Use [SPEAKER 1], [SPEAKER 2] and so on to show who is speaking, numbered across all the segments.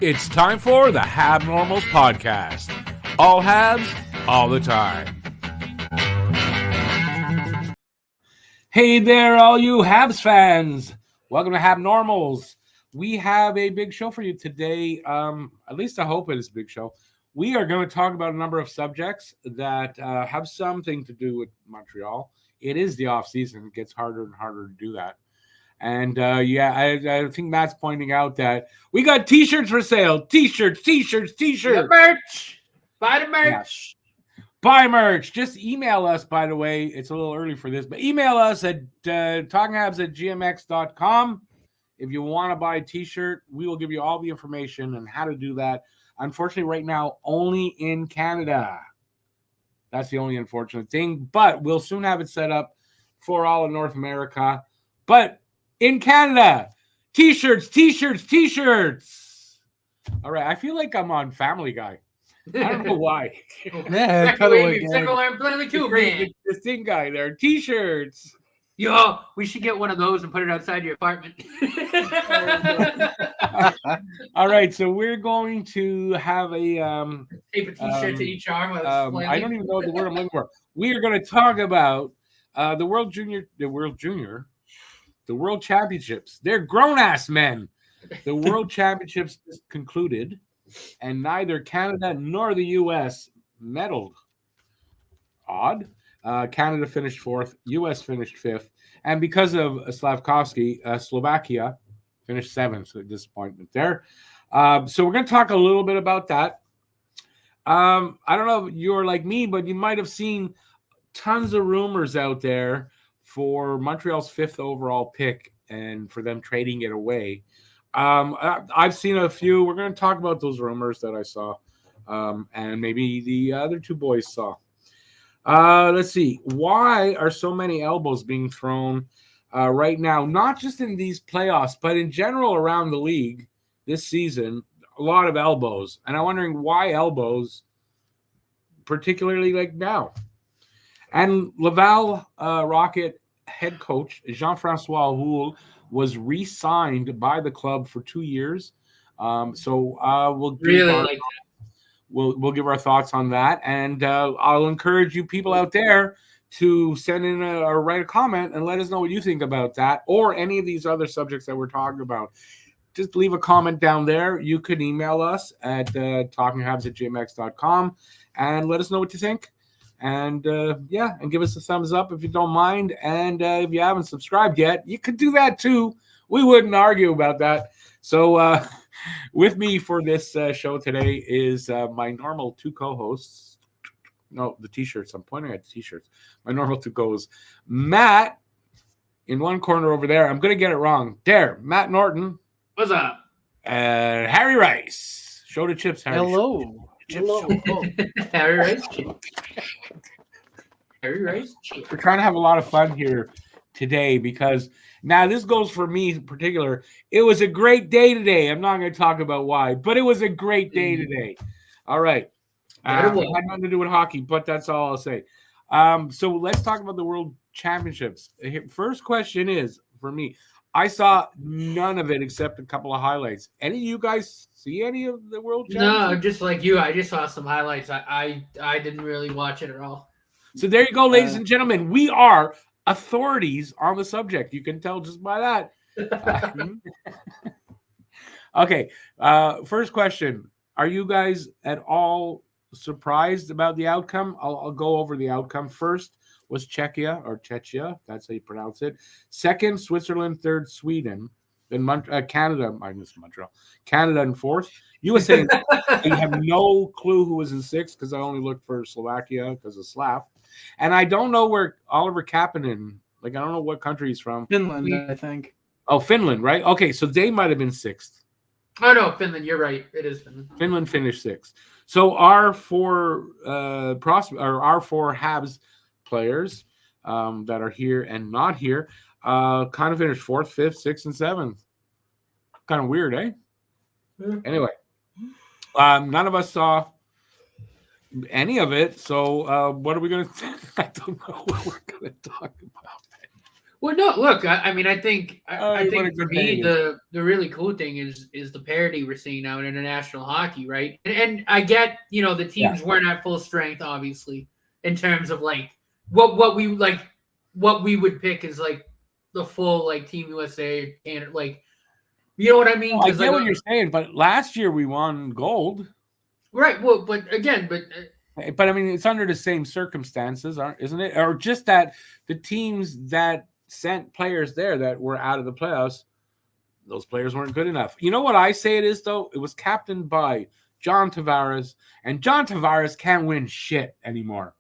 [SPEAKER 1] It's time for the Hab-Normals podcast. All Habs, all the time. Hey there, all you Habs fans. Welcome to Hab-Normals. We have a big show for you today. At least I hope it is a big show. We are going to talk about a number of subjects that have something to do with Montreal. It is the off season. It gets harder and harder to do that. And I think Matt's pointing out that we got T-shirts for sale. T-shirts.
[SPEAKER 2] The merch. Buy the merch.
[SPEAKER 1] Yeah. Buy merch. Just email us, by the way. It's a little early for this, but email us at talkinghabs@gmx.com. If you want to buy a T-shirt, we will give you all the information on how to do that. Unfortunately, right now, only in Canada. That's the only unfortunate thing. But we'll soon have it set up for all of North America. But in Canada, T-shirts. All right, I feel like I'm on Family Guy. I don't know why.
[SPEAKER 2] Yeah,
[SPEAKER 1] The thing guy there. T-shirts.
[SPEAKER 2] Yo, we should get one of those and put it outside your apartment.
[SPEAKER 1] All right, so we're going to have a
[SPEAKER 2] tape a T-shirt to each arm.
[SPEAKER 1] I don't even know the word I'm looking for. We are going to talk about the World Championships. They're grown-ass men. The World Championships just concluded, and neither Canada nor the U.S. medaled. Odd. Canada finished fourth. U.S. finished fifth. And because of Slavkovsky, Slovakia finished seventh. So disappointment there. So we're going to talk a little bit about that. I don't know if you're like me, but you might have seen tons of rumors out there for Montreal's fifth overall pick and for them trading it away. I've seen a few. We're going to talk about those rumors that I saw and maybe the other two boys saw. Let's see. Why are so many elbows being thrown right now? Not just in these playoffs, but in general around the league this season. A lot of elbows. And I'm wondering why elbows, particularly like now. And Laval Rocket head coach Jean-Francois Houle was re-signed by the club for 2 years. We'll give our thoughts on that, and I'll encourage you people out there to send in or write a comment and let us know what you think about that or any of these other subjects that we're talking about. Just leave a comment down there. You can email us at talkinghabs@gmx.com and let us know what you think. And give us a thumbs up if you don't mind. And if you haven't subscribed yet, you could do that too. We wouldn't argue about that. So with me for this show today is my normal two co-hosts. No, the T-shirts. I'm pointing at the T-shirts. My normal two co-hosts. Matt in one corner over there. I'm going to get it wrong. There, Matt Norton.
[SPEAKER 2] What's up?
[SPEAKER 1] And Harry Rice. Show the chips, Harry.
[SPEAKER 3] Hello.
[SPEAKER 2] Harry Rice. Harry Rice.
[SPEAKER 1] We're trying to have a lot of fun here today because now this goes for me in particular. It was a great day today. I'm not going to talk about why, but it was a great day today. All right. It had nothing to do with hockey, but that's all I'll say. So let's talk about the World Championships. First question is for me. I saw none of it except a couple of highlights. Any of you guys see any of the World Championships?
[SPEAKER 2] No, just like you. I just saw some highlights. I didn't really watch it at all.
[SPEAKER 1] So there you go, ladies and gentlemen. We are authorities on the subject. You can tell just by that. Okay. First question. Are you guys at all surprised about the outcome? I'll go over the outcome. First was Czechia. That's how you pronounce it. Second, Switzerland. Third, Sweden. Then Canada minus Montreal. Canada in fourth. USA, you have no clue who was in sixth because I only looked for Slovakia because of Slav. And I don't know where Oliver Kapanen, I don't know what country he's from.
[SPEAKER 3] Finland, I think.
[SPEAKER 1] Oh, Finland, right? Okay, so they might have been sixth.
[SPEAKER 2] Oh, no, Finland. You're right. It is Finland.
[SPEAKER 1] Finland finished sixth. So our four Habs players that are here and not here kind of finished fourth, fifth, sixth, and seventh. Kind of weird, eh?
[SPEAKER 2] Yeah.
[SPEAKER 1] Anyway, none of us saw any of it. So what are we going to – I don't know what we're going to talk about.
[SPEAKER 2] Well, no, look, I mean, I think
[SPEAKER 1] What a
[SPEAKER 2] for
[SPEAKER 1] good
[SPEAKER 2] me,
[SPEAKER 1] day it
[SPEAKER 2] the really cool thing is the parity we're seeing now in international hockey, right? And I get, the
[SPEAKER 1] Yeah.
[SPEAKER 2] teams weren't at full strength, obviously, in terms of like what we would pick is like the full like Team USA and like, you know what I mean?
[SPEAKER 1] I
[SPEAKER 2] Because
[SPEAKER 1] get what you're saying, but last year we won gold.
[SPEAKER 2] right, well, but again,
[SPEAKER 1] But I mean, it's under the same circumstances, isn't it? Or just that the teams that sent players there that were out of the playoffs, those players weren't good enough. You know what I say it is, though? It was captained by John Tavares, and John Tavares can't win shit anymore.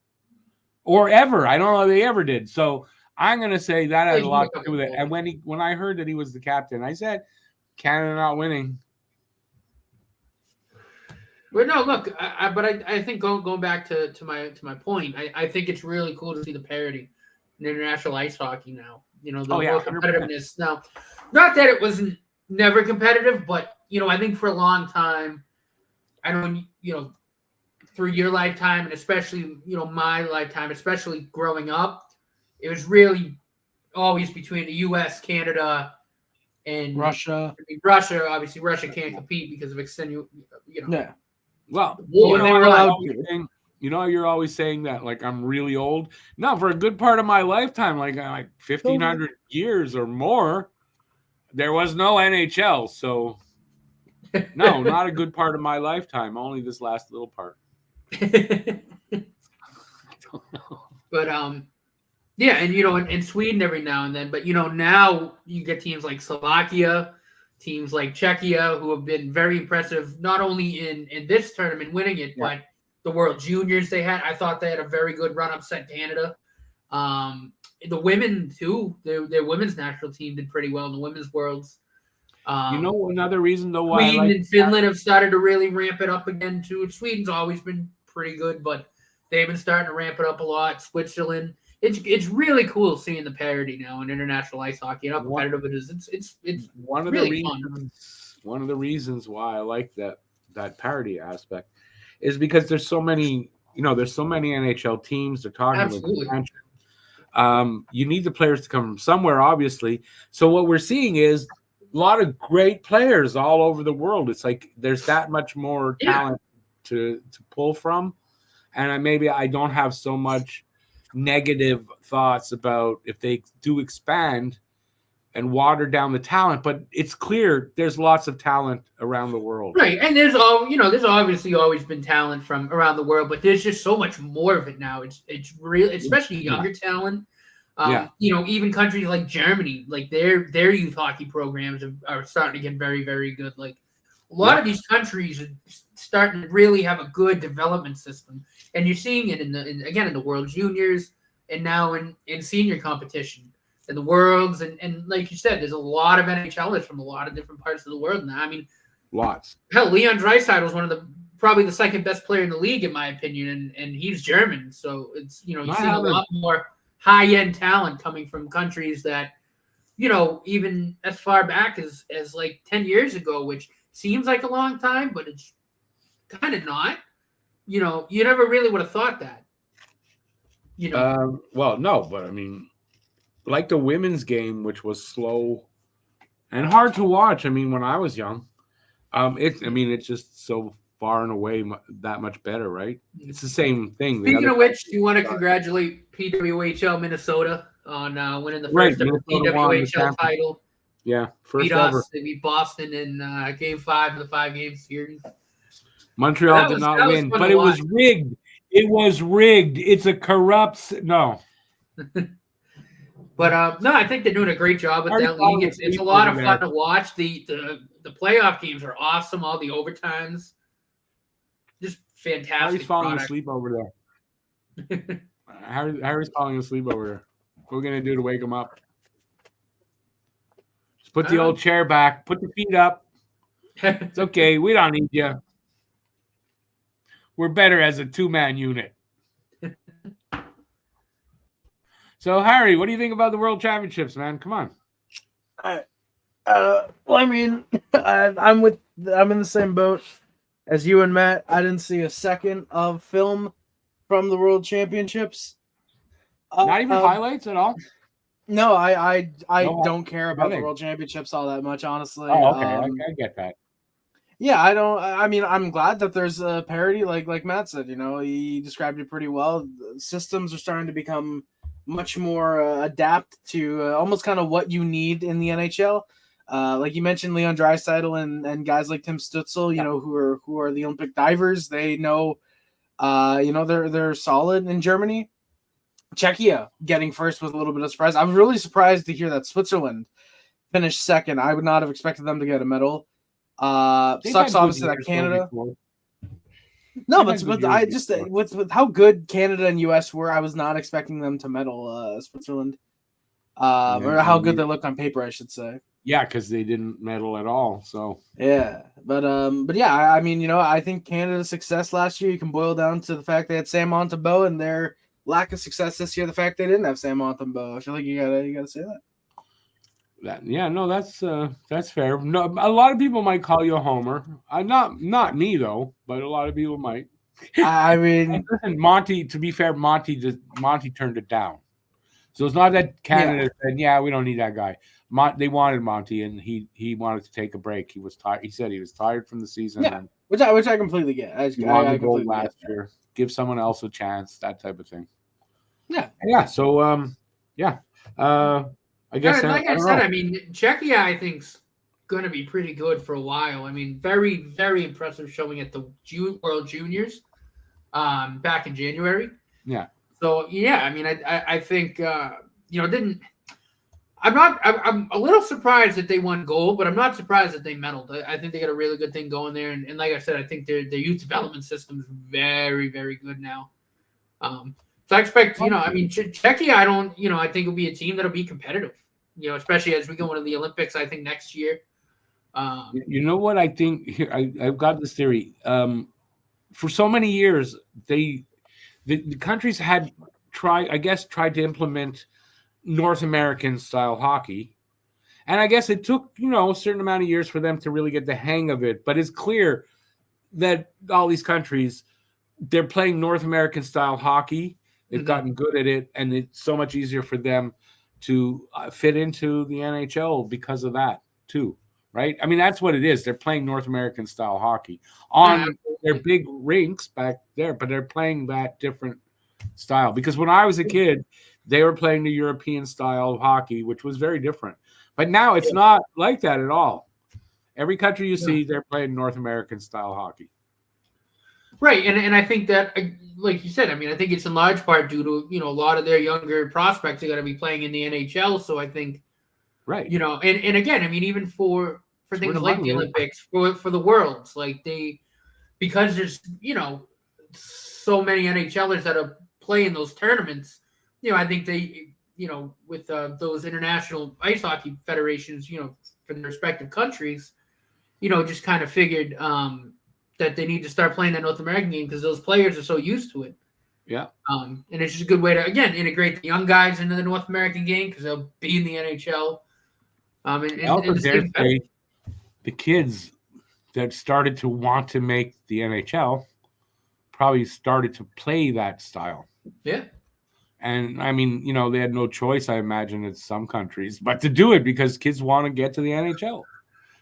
[SPEAKER 1] Or ever. I don't know if they ever did. So I'm going to say that had a lot to do with it. And when I heard that he was the captain, I said, Canada not winning.
[SPEAKER 2] But no, look, I think going back to my point, I think it's really cool to see the parity in international ice hockey now. The more
[SPEAKER 1] 100%.
[SPEAKER 2] competitiveness now. Not that it wasn't never competitive, but I think for a long time, I know through your lifetime and especially my lifetime, especially growing up, it was really always between the U.S., Canada, and
[SPEAKER 3] Russia.
[SPEAKER 2] I mean, Russia. Obviously, Russia can't compete because of
[SPEAKER 3] Yeah.
[SPEAKER 1] Well,
[SPEAKER 2] war.
[SPEAKER 3] they were allowed
[SPEAKER 1] to. You're always saying that like I'm really old. No, for a good part of my lifetime, like 1,500 years or more, there was no NHL. So no, not a good part of my lifetime. Only this last little part.
[SPEAKER 2] But yeah, and in Sweden every now and then. But now you get teams like Slovakia, teams like Czechia, who have been very impressive, not only in this tournament winning it, but the World Juniors they had. I thought they had a very good run upset Canada. The women too, their women's national team did pretty well in the women's worlds.
[SPEAKER 1] Another reason though why
[SPEAKER 2] Sweden and Finland have started to really ramp it up again too. Sweden's always been pretty good, but they've been starting to ramp it up a lot. Switzerland. It's really cool seeing the parity now in international ice hockey and how competitive it is. It's
[SPEAKER 1] one of
[SPEAKER 2] really
[SPEAKER 1] the reasons. One of the reasons why I like that parity aspect is because there's so many. There's so many NHL teams. They're talking
[SPEAKER 2] Absolutely.
[SPEAKER 1] about. You need the players to come from somewhere, obviously. So what we're seeing is a lot of great players all over the world. It's like there's that much more talent to pull from, and maybe I don't have so much negative thoughts about if they do expand and water down the talent, but it's clear there's lots of talent around the world.
[SPEAKER 2] Right. And there's obviously always been talent from around the world, but there's just so much more of it now. It's real, especially younger talent. Even countries like Germany, like their youth hockey programs are starting to get very, very good. Like a lot of these countries are starting to really have a good development system, and you're seeing it in the World Juniors and now in senior competition in the Worlds, and like you said, there's a lot of NHLers from a lot of different parts of the world now. I mean,
[SPEAKER 1] lots.
[SPEAKER 2] Hell, Leon Draisaitl was one of probably the second best player in the league in my opinion, and he's German, so it's you're seeing a lot more high-end talent coming from countries that even as far back as like 10 years ago, which seems like a long time, but it's kind of not. You never really would have thought that.
[SPEAKER 1] Well, no, but I mean, like the women's game, which was slow and hard to watch. I mean, when I was young, it's just so far and away that much better, right? It's the same thing.
[SPEAKER 2] Speaking of which, do you want to congratulate PWHL Minnesota on winning the first ever PWHL title?
[SPEAKER 1] Yeah,
[SPEAKER 2] first ever. They beat Boston in Game 5 of the 5-game series.
[SPEAKER 1] Montreal did not win, but it was rigged. It was rigged. It's a corrupt no.
[SPEAKER 2] But no, I think they're doing a great job with that league. It's a lot of fun to watch. The playoff games are awesome. All the overtimes, just fantastic.
[SPEAKER 1] Harry's falling asleep over there. Harry's falling asleep over there. What are we gonna do to wake him up? Just put the old chair back. Put the feet up. It's okay. We don't need you. We're better as a 2-man unit. So, Harry, what do you think about the World Championships, man? Come on.
[SPEAKER 3] Well, I mean, I'm in the same boat as you and Matt. I didn't see a second of film from the World Championships.
[SPEAKER 1] Not even highlights at all?
[SPEAKER 3] No, I
[SPEAKER 1] No,
[SPEAKER 3] don't care about the
[SPEAKER 1] really?
[SPEAKER 3] World Championships all that much, honestly.
[SPEAKER 1] Oh, okay. I get that.
[SPEAKER 3] Yeah, I don't. I mean, I'm glad that there's a parity, like Matt said. He described it pretty well. The systems are starting to become much more adapt to almost kind of what you need in the NHL. Like you mentioned, Leon Draisaitl and guys like Tim Stützle, who are the Olympic divers. They know, they're solid in Germany. Czechia getting first was a little bit of surprise. I was really surprised to hear that Switzerland finished second. I would not have expected them to get a medal.
[SPEAKER 1] They've
[SPEAKER 3] Sucks
[SPEAKER 1] had good
[SPEAKER 3] obviously that
[SPEAKER 1] years, though,
[SPEAKER 3] Canada.
[SPEAKER 1] before.
[SPEAKER 3] No,
[SPEAKER 1] They've had good
[SPEAKER 3] but
[SPEAKER 1] years
[SPEAKER 3] I just
[SPEAKER 1] before.
[SPEAKER 3] with how good Canada and US were, I was not expecting them to medal Switzerland. Or how good they looked on paper, I should say.
[SPEAKER 1] Yeah, because they didn't medal at all. So
[SPEAKER 3] Yeah, but yeah, I mean, I think Canada's success last year you can boil down to the fact they had Sam Montembeault, and their lack of success this year, the fact they didn't have Sam Montembeault. I feel like you gotta say that.
[SPEAKER 1] That's fair. No, a lot of people might call you a homer. Not me though, but a lot of people might.
[SPEAKER 3] I mean,
[SPEAKER 1] And Monty. To be fair, Monty turned it down. So it's not that Canada said, "Yeah, we don't need that guy." They wanted Monty, and he wanted to take a break. He was tired. He said he was tired from the season.
[SPEAKER 3] Yeah,
[SPEAKER 1] and
[SPEAKER 3] which I completely get.
[SPEAKER 1] he wanted to go last year. Give someone else a chance. That type of thing.
[SPEAKER 3] Yeah.
[SPEAKER 1] Yeah. So yeah. I guess
[SPEAKER 2] like I said, I mean, Czechia, I think's going to be pretty good for a while. I mean, very, very impressive showing at the World Juniors back in January.
[SPEAKER 1] Yeah.
[SPEAKER 2] So yeah, I mean, I think didn't. I'm a little surprised that they won gold, but I'm not surprised that they medaled. I think they got a really good thing going there, and like I said, I think their youth development system is very, very good now. So I expect, I mean, Czechia, I think will be a team that'll be competitive. Especially as we go into the Olympics, I think next year.
[SPEAKER 1] You know what I think? Here, I've got this theory. For so many years, the countries had tried to implement North American style hockey, and I guess it took a certain amount of years for them to really get the hang of it. But it's clear that all these countries, they're playing North American style hockey. They've gotten good at it, and it's so much easier for them to fit into the NHL because of that too, right? I mean, that's what it is. They're playing North American style hockey on their big rinks back there, but they're playing that different style. Because when I was a kid, they were playing the European style of hockey, which was very different. But now it's not like that at all. Every country you see, they're playing North American style hockey.
[SPEAKER 2] Right, and I think that, like you said, I mean, I think it's in large part due to a lot of their younger prospects are going to be playing in the NHL. So I think,
[SPEAKER 1] right,
[SPEAKER 2] and again, I mean, even for things like the Olympics, for the Worlds, like because there's so many NHLers that are playing those tournaments. I think they, with those international ice hockey federations, for the respective countries, just kind of figured. That they need to start playing that North American game because those players are so used to it.
[SPEAKER 1] Yeah.
[SPEAKER 2] And it's just a good way to, again, integrate the young guys into the North American game because they'll be in the NHL.
[SPEAKER 1] The kids that started to want to make the NHL probably started to play that style.
[SPEAKER 2] Yeah.
[SPEAKER 1] And I mean, they had no choice, I imagine, in some countries, but to do it because kids want to get to the NHL.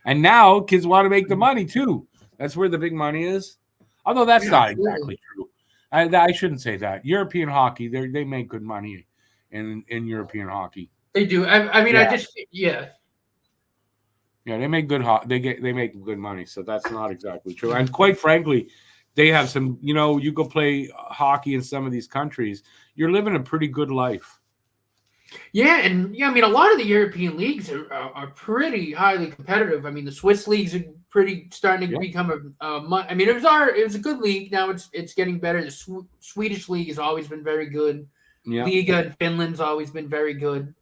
[SPEAKER 1] And now kids want to make the money too. That's where the big money is. Although that's not exactly true. I shouldn't say that. European hockey, they make good money in European hocky.
[SPEAKER 2] They do. I mean,
[SPEAKER 1] Yeah, they make good they make good money, so that's not exactly true. And quite frankly, they have some, you go play hockey in some of these countries, you're living a pretty good life.
[SPEAKER 2] Yeah, and I mean, a lot of the European leagues are pretty highly competitive. I mean, the Swiss leagues are pretty starting to become I mean, it was a good league. Now it's getting better. The Swedish league has always been very good. Yeah. Liga in Finland's always been very good.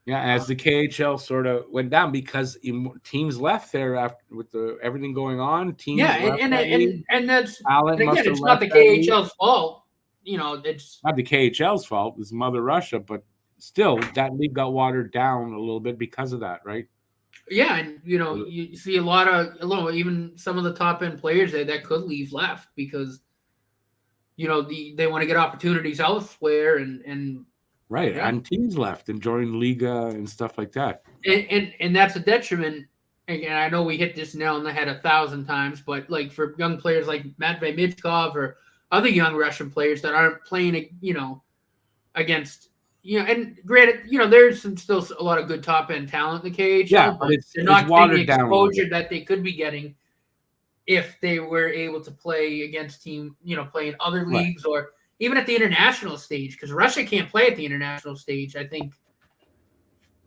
[SPEAKER 1] Yeah, as the KHL sort of went down because teams left there after with everything going on. Teams
[SPEAKER 2] and that's and again, it's not the KHL's fault. It's
[SPEAKER 1] not the KHL's fault. It's Mother Russia, but still, that league got watered down a little bit because of that, right?
[SPEAKER 2] Yeah, and you see a lot of even some of the top end players that could leave left because they want to get opportunities elsewhere, and
[SPEAKER 1] Right,
[SPEAKER 2] Yeah.
[SPEAKER 1] and teams left and joined Liga and stuff like that.
[SPEAKER 2] And that's a detriment. Again, I know we hit this nail on the head 1,000 times, but like for young players like Matvei Michkov or other young Russian players that aren't playing, against, and granted, there's still a lot of good top end talent in the KHL,
[SPEAKER 1] Yeah,
[SPEAKER 2] but they're
[SPEAKER 1] it's
[SPEAKER 2] not getting the
[SPEAKER 1] watered down a little
[SPEAKER 2] exposure
[SPEAKER 1] bit.
[SPEAKER 2] that they could be getting if they were able to play against play in other leagues or even at the international stage, because Russia can't play at the international stage, I think.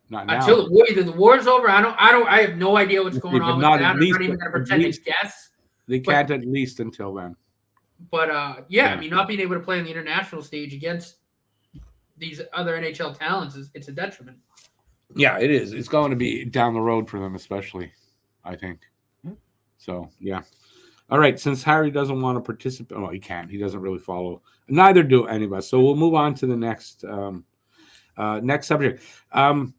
[SPEAKER 1] Not now.
[SPEAKER 2] Until either the war's over, I have no idea what's going on with that. I'm not even going to pretend to guess.
[SPEAKER 1] They can't at least until then.
[SPEAKER 2] But I mean, not being able to play on the international stage against these other NHL talents it's a detriment.
[SPEAKER 1] Yeah, it is. It's going to be down the road for them, especially, I think. So, yeah. All right. Since Harry doesn't want to participate, he can't. He doesn't really follow. Neither do any of us. So we'll move on to the next subject. I'm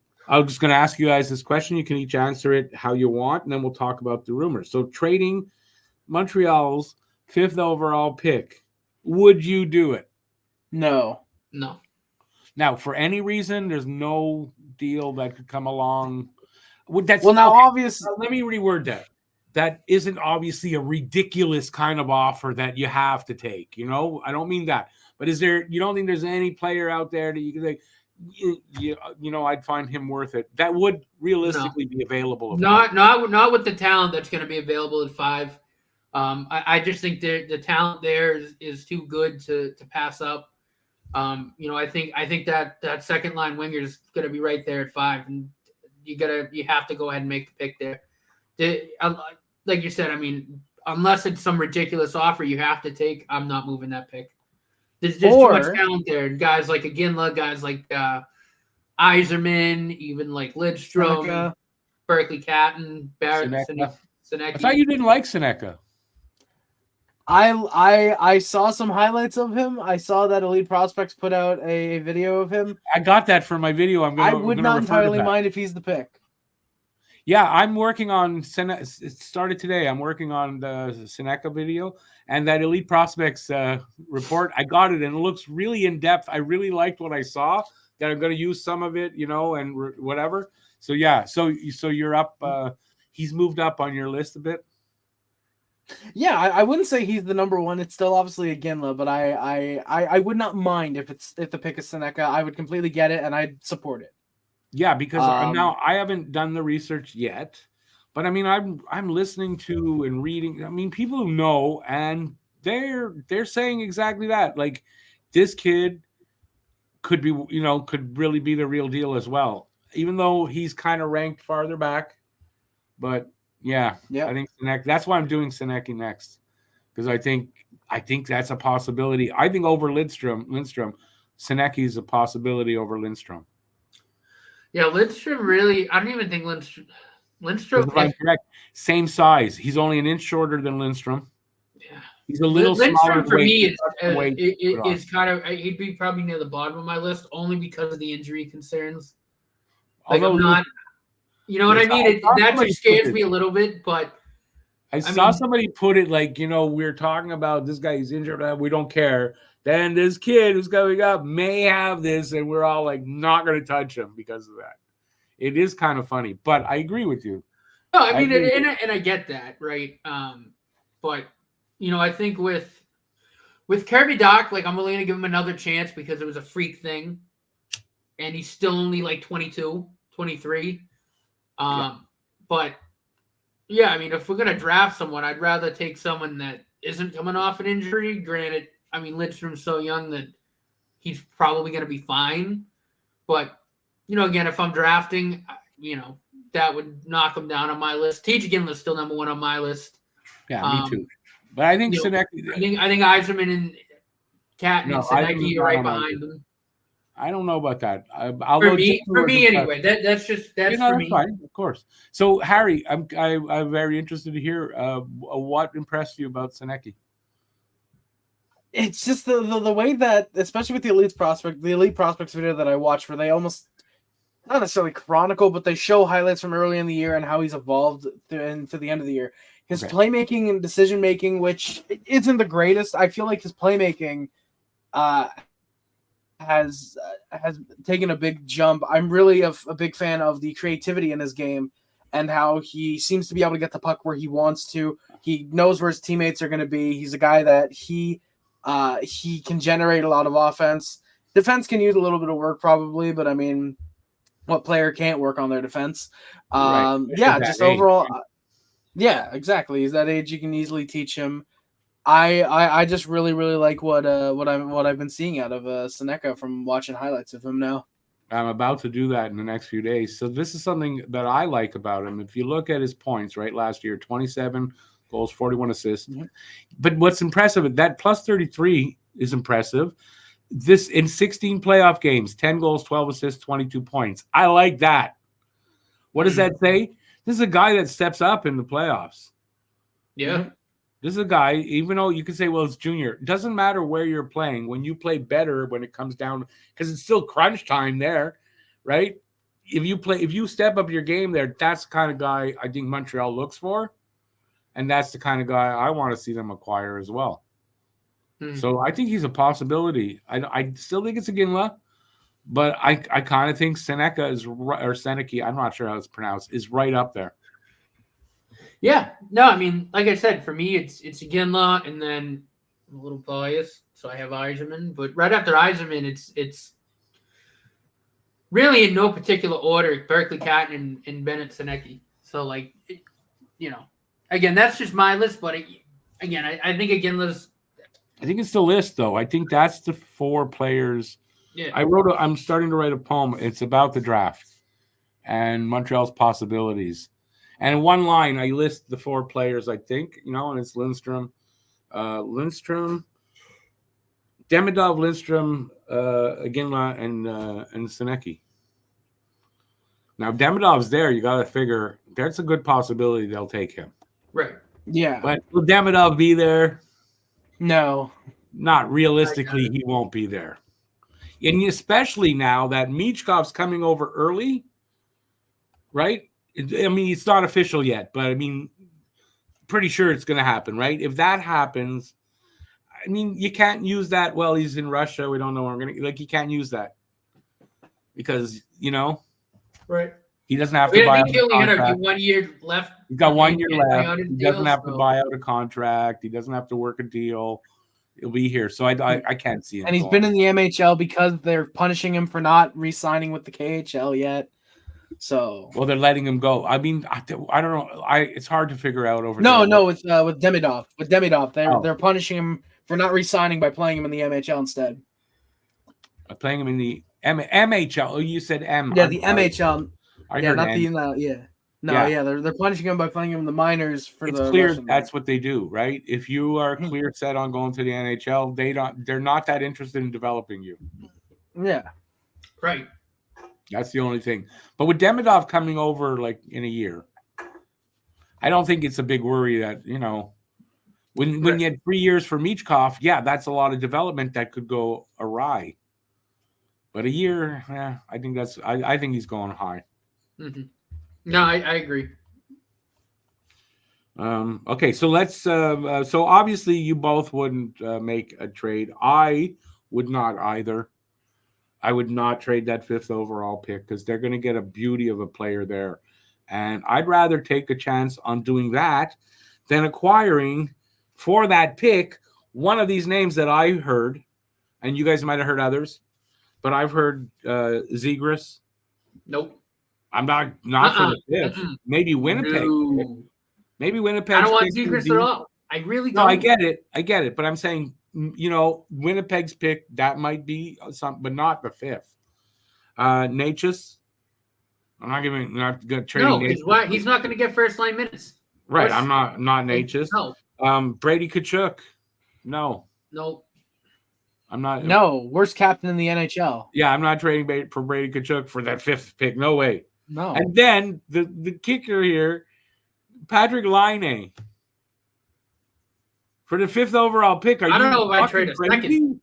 [SPEAKER 1] just going to ask you guys this question. You can each answer it how you want, and then we'll talk about the rumors. So trading Montreal's 5th overall pick, would you do it?
[SPEAKER 3] No.
[SPEAKER 1] Now, for any reason, there's no deal that could come along.
[SPEAKER 3] Obviously,
[SPEAKER 1] let me reword that. That isn't obviously a ridiculous kind of offer that you have to take. I don't mean that. But you don't think there's any player out there that you can say, I'd find him worth it? That would realistically be available.
[SPEAKER 2] Not with the talent that's going to be available at 5. I just think the talent there is too good to pass up. I think that second line winger is going to be right there at 5, and you have to go ahead and make the pick there. Like you said, I mean, unless it's some ridiculous offer you have to take, I'm not moving that pick. There's just too much talent there. Guys like Iginla, guys like Yzerman, even like Lidstrom,
[SPEAKER 3] Seneca.
[SPEAKER 2] Berkeley Catton, Barrett,
[SPEAKER 1] Seneka.
[SPEAKER 2] Seneka.
[SPEAKER 1] I thought you didn't like Seneka.
[SPEAKER 3] I saw some highlights of him. I saw that Elite Prospects put out a video of him.
[SPEAKER 1] I got that for my video.
[SPEAKER 3] I would not entirely mind if he's the pick.
[SPEAKER 1] Yeah, I'm working on it started today. I'm working on the Seneka video and that Elite Prospects report. I got it and it looks really in depth. I really liked what I saw. That I'm going to use some of it, and whatever. So yeah, so you're up. He's moved up on your list a bit.
[SPEAKER 3] Yeah, I wouldn't say he's the number one. It's still obviously Iginla, but I would not mind if the pick is Seneka. I would completely get it and I'd support it.
[SPEAKER 1] Yeah, because now I haven't done the research yet, but I mean I'm listening to and reading. I mean, people who know, and they're saying exactly that. Like this kid could be, could really be the real deal as well, even though he's kind of ranked farther back. But yeah, I think Seneka. That's why I'm doing Seneka next, because I think that's a possibility. I think over Lindstrom, Seneka is a possibility over Lindstrom.
[SPEAKER 2] Yeah, Lindstrom really. I don't even think Lindstrom.
[SPEAKER 1] If I'm correct, same size. He's only an inch shorter than Lindstrom.
[SPEAKER 2] Yeah,
[SPEAKER 1] he's a little smaller.
[SPEAKER 2] For me, is kind of. He'd be probably near the bottom of my list only because of the injury concerns. Like I'm not. You know what I mean? That just scares me a little bit, but
[SPEAKER 1] I saw somebody put it like, we're talking about this guy, he's injured, we don't care. Then this kid who's coming up may have this, and we're all like not going to touch him because of that. It is kind of funny, but I agree with you.
[SPEAKER 2] No, I mean, and I get that, right? But I think with Kirby Dach, like I'm willing to give him another chance because it was a freak thing, and he's still only like 22, 23. But yeah, I mean, if we're gonna draft someone, I'd rather take someone that isn't coming off an injury. Granted, I mean, Lidstrom's so young that he's probably gonna be fine. But again, if I'm drafting, that would knock him down on my list. TJ Ginla's still number 1 on my list.
[SPEAKER 1] Yeah, me too. But I think Seneka.
[SPEAKER 2] I think Yzerman and Catton and Seneka are right behind them.
[SPEAKER 1] I don't know about that.
[SPEAKER 2] For me anyway. That's for me.
[SPEAKER 1] Fine, of course. So Harry, I'm very interested to hear what impressed you about Seneka.
[SPEAKER 3] It's just the way that, especially with the Elite Prospects video that I watched, where they almost not necessarily chronicle, but they show highlights from early in the year and how he's evolved into the end of the year. His playmaking and decision making, which isn't the greatest. I feel like his playmaking has taken a big jump. I'm really a big fan of the creativity in his game and how he seems to be able to get the puck where he wants to. He knows where his teammates are going to be. He's a guy that he can generate a lot of offense. Defense can use a little bit of work probably, but I mean, what player can't work on their defense?
[SPEAKER 1] Right.
[SPEAKER 3] Yeah,
[SPEAKER 1] At
[SPEAKER 3] just
[SPEAKER 1] that age.
[SPEAKER 3] overall, yeah, exactly. He's that age, you can easily teach him. I just really like what I've been seeing out of Seneca from watching highlights of him now.
[SPEAKER 1] I'm about to do that in the next few days. So this is something that I like about him. If you look at his points, right, last year, 27 goals, 41 assists.
[SPEAKER 3] Mm-hmm.
[SPEAKER 1] But what's impressive, that plus 33 is impressive. This in 16 playoff games, 10 goals, 12 assists, 22 points. I like that. What does that say? This is a guy that steps up in the playoffs.
[SPEAKER 2] Yeah.
[SPEAKER 3] Mm-hmm.
[SPEAKER 1] This is a guy, even though you can say, well, it's junior. It doesn't matter where you're playing. When you play better, when it comes down, because it's still crunch time there, right? If you step up your game there, that's the kind of guy I think Montreal looks for. And that's the kind of guy I want to see them acquire as well. So I think he's a possibility. I still think it's a Ginla, but I kind of think Seneca is, or Seneki, I'm not sure how it's pronounced, is right up there.
[SPEAKER 2] Yeah. No, I mean, like I said, for me, it's Ginla, and then I'm a little biased, so I have Yzerman. But right after Yzerman, it's really in no particular order: Berkeley, Catton, and Bennett, Seneki. So, like, again, that's just my list. But again, I think Ginla's.
[SPEAKER 1] I think it's the list, though. I think that's the 4 players.
[SPEAKER 2] Yeah.
[SPEAKER 1] I'm starting to write a poem. It's about the draft and Montreal's possibilities. And in one line, I list the 4 players, I think, and it's Lindstrom, Demidov, Lindstrom, Ginla, and Seneki. Now, Demidov's there. You got to figure that's a good possibility they'll take him.
[SPEAKER 2] Right.
[SPEAKER 3] Yeah.
[SPEAKER 1] But will Demidov be there?
[SPEAKER 3] No.
[SPEAKER 1] Not realistically, he won't be there. And especially now that Michkov's coming over early, right? I mean, it's not official yet, but I mean, pretty sure it's going to happen, right? If that happens, I mean, you can't use that. Well, he's in Russia. We don't know where I'm going to, you can't use that because,
[SPEAKER 2] right.
[SPEAKER 1] He doesn't have to buy out a contract.
[SPEAKER 2] 1 year left.
[SPEAKER 1] He's got 1 year left. He doesn't have to buy out a contract. He doesn't have to work a deal. He'll be here. So I can't see him.
[SPEAKER 3] And he's been in the MHL because they're punishing him for not re-signing with the KHL yet. So
[SPEAKER 1] they're letting him go. I mean, I don't know. It's hard to figure out over.
[SPEAKER 3] No, with Demidov. With Demidov, they're punishing him for not re-signing by playing him in the MHL instead.
[SPEAKER 1] Playing him in the MHL. Oh, you said M.
[SPEAKER 3] Yeah, the MHL. They're punishing him by playing him in the minors for
[SPEAKER 1] it's
[SPEAKER 3] the
[SPEAKER 1] clear
[SPEAKER 3] Russian
[SPEAKER 1] that's what they do, right? If you are clear set on going to the NHL, they're not that interested in developing you.
[SPEAKER 3] Yeah.
[SPEAKER 2] Right.
[SPEAKER 1] That's the only thing. But with Demidov coming over like in a year, I don't think it's a big worry that, when you had 3 years for Michkov, that's a lot of development that could go awry. But a year, I think I think he's going high.
[SPEAKER 2] Mm-hmm. No, I agree.
[SPEAKER 1] Okay, so let's. So obviously, you both wouldn't make a trade. I would not either. I would not trade that 5th overall pick because they're going to get a beauty of a player there, and I'd rather take a chance on doing that than acquiring for that pick one of these names that I heard, and you guys might have heard others, but I've heard Zegras.
[SPEAKER 2] Nope.
[SPEAKER 1] I'm not for the 5th. Maybe Winnipeg.
[SPEAKER 2] No.
[SPEAKER 1] Maybe Winnipeg.
[SPEAKER 2] I don't want Zegras at all. I really don't.
[SPEAKER 1] No, I get it. But I'm saying, Winnipeg's pick, that might be something, but not the 5th. Natchez. I'm not going to trade.
[SPEAKER 2] No, he's not going to get first line minutes.
[SPEAKER 1] Right. I'm not Natchez.
[SPEAKER 2] No.
[SPEAKER 1] Brady Tkachuk. No.
[SPEAKER 2] Nope.
[SPEAKER 1] I'm not.
[SPEAKER 3] No, worst captain in the NHL.
[SPEAKER 1] Yeah, I'm not trading for Brady Tkachuk for that 5th pick. No way.
[SPEAKER 3] No.
[SPEAKER 1] And then the kicker here, Patrick Laine. For the 5th overall pick,
[SPEAKER 2] I don't know if I trade a
[SPEAKER 1] crazy?
[SPEAKER 2] second.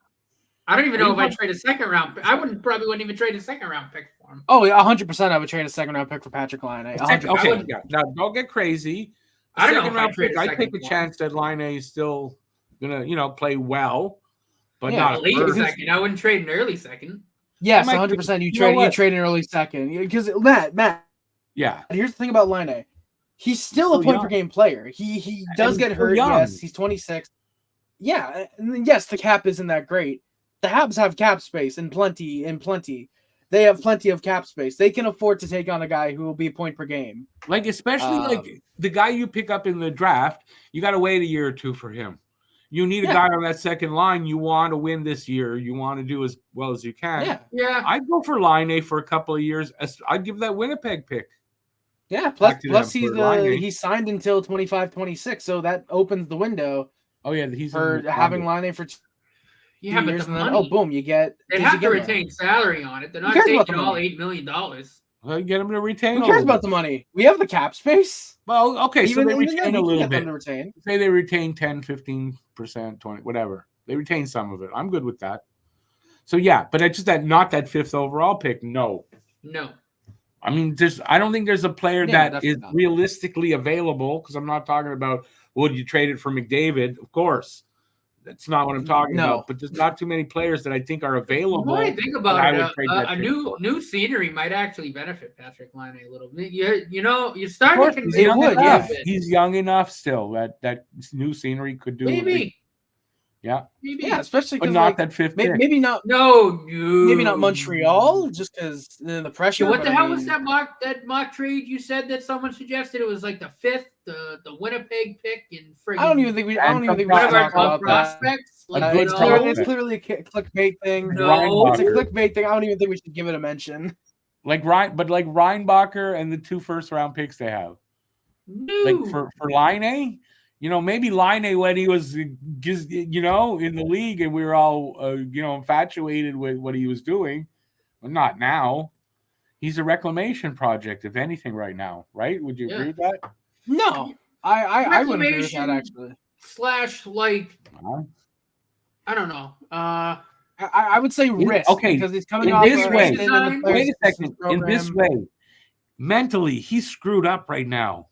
[SPEAKER 2] I don't even know if I trade a second round. I probably wouldn't even trade a second round pick for him.
[SPEAKER 3] Oh, 100%. I would trade a second round pick for Patrick Laine.
[SPEAKER 1] Okay, now don't get crazy.
[SPEAKER 2] I don't know if
[SPEAKER 1] I take a chance that Laine is still gonna, play well. but
[SPEAKER 3] Yeah,
[SPEAKER 1] not
[SPEAKER 2] A
[SPEAKER 1] a
[SPEAKER 2] late
[SPEAKER 1] first.
[SPEAKER 2] second. I wouldn't trade an early second.
[SPEAKER 3] Yes,
[SPEAKER 1] might
[SPEAKER 3] 100%. You
[SPEAKER 1] you know what?
[SPEAKER 3] trade an early second because Matt.
[SPEAKER 1] Yeah,
[SPEAKER 3] Here's the thing about Line. He's still
[SPEAKER 1] still
[SPEAKER 3] a point
[SPEAKER 1] young.
[SPEAKER 3] per game player. He does
[SPEAKER 1] And
[SPEAKER 3] get
[SPEAKER 1] he's still
[SPEAKER 3] hurt.
[SPEAKER 1] young.
[SPEAKER 3] Yes, he's 26. Yeah, and then, yes, the cap isn't that great. The Habs have cap space and plenty. They have plenty of cap space. They can afford to take on a guy who will be a point per game.
[SPEAKER 1] Like especially like the guy you pick up in the draft, you got to wait a year or two for him. You need a guy on that second line. You want to win this year. You want to do as well as you can.
[SPEAKER 2] Yeah.
[SPEAKER 1] I'd go for Line for a couple of years. I'd give that Winnipeg pick.
[SPEAKER 3] Yeah,
[SPEAKER 1] Back to
[SPEAKER 3] plus
[SPEAKER 1] them for Laine.
[SPEAKER 3] he's signed until 25-26, so that opens the window
[SPEAKER 1] Oh yeah, he's
[SPEAKER 3] for having Line for 2
[SPEAKER 2] Yeah, but
[SPEAKER 3] years,
[SPEAKER 2] the
[SPEAKER 3] and then
[SPEAKER 2] money.
[SPEAKER 3] boom, you get.
[SPEAKER 2] They have to retain salary on it. They're not
[SPEAKER 3] cares about
[SPEAKER 2] taking
[SPEAKER 3] the
[SPEAKER 2] all
[SPEAKER 3] money?
[SPEAKER 2] $8 million.
[SPEAKER 1] Well, get him to retain.
[SPEAKER 3] Who cares about the money? We have the cap space.
[SPEAKER 1] Well, okay, so they retain
[SPEAKER 3] then
[SPEAKER 1] a
[SPEAKER 3] we can
[SPEAKER 1] little
[SPEAKER 3] get them
[SPEAKER 1] bit.
[SPEAKER 3] to retain.
[SPEAKER 1] Say they retain 10, 15%, 20, whatever. They retain some of it. I'm good with that. So yeah, but it's just not that 5th overall pick. No. I mean, I don't think there's a player that is realistically available, because I'm not talking about would you trade it for McDavid? Of course. That's not what I'm talking about. But there's not too many players that I think are available.
[SPEAKER 2] When I think about it, a new scenery might actually benefit Patrick Laine a little bit. You're starting to convince
[SPEAKER 1] he's young enough still that new scenery could do.
[SPEAKER 2] Maybe.
[SPEAKER 1] Yeah.
[SPEAKER 3] Yeah, especially
[SPEAKER 1] but not that 5th pick.
[SPEAKER 3] Maybe not. Maybe not Montreal, just because the pressure.
[SPEAKER 2] What the hell was that mock trade you said that someone suggested? It was like the 5th, the Winnipeg pick, and friggin'
[SPEAKER 3] I don't even think we should
[SPEAKER 2] one of our
[SPEAKER 3] talk
[SPEAKER 2] top
[SPEAKER 3] about
[SPEAKER 2] prospects.
[SPEAKER 3] that.
[SPEAKER 2] Like,
[SPEAKER 3] It's clearly a clickbait thing.
[SPEAKER 2] No.
[SPEAKER 3] It's a clickbait thing. I don't even think we should give it a mention.
[SPEAKER 1] Like Reinbacher and the 2 first-round picks they have.
[SPEAKER 2] No.
[SPEAKER 1] Like for Laine, maybe Laine when he was, in the league and we were all, infatuated with what he was doing. But not now. He's a reclamation project, if anything, right now. Right? Would you agree with that?
[SPEAKER 3] No, I wouldn't agree with that actually. I don't know. I would say risk because he's coming off
[SPEAKER 1] this way.
[SPEAKER 3] Wait
[SPEAKER 1] a second. In this way, mentally, he's screwed up right now.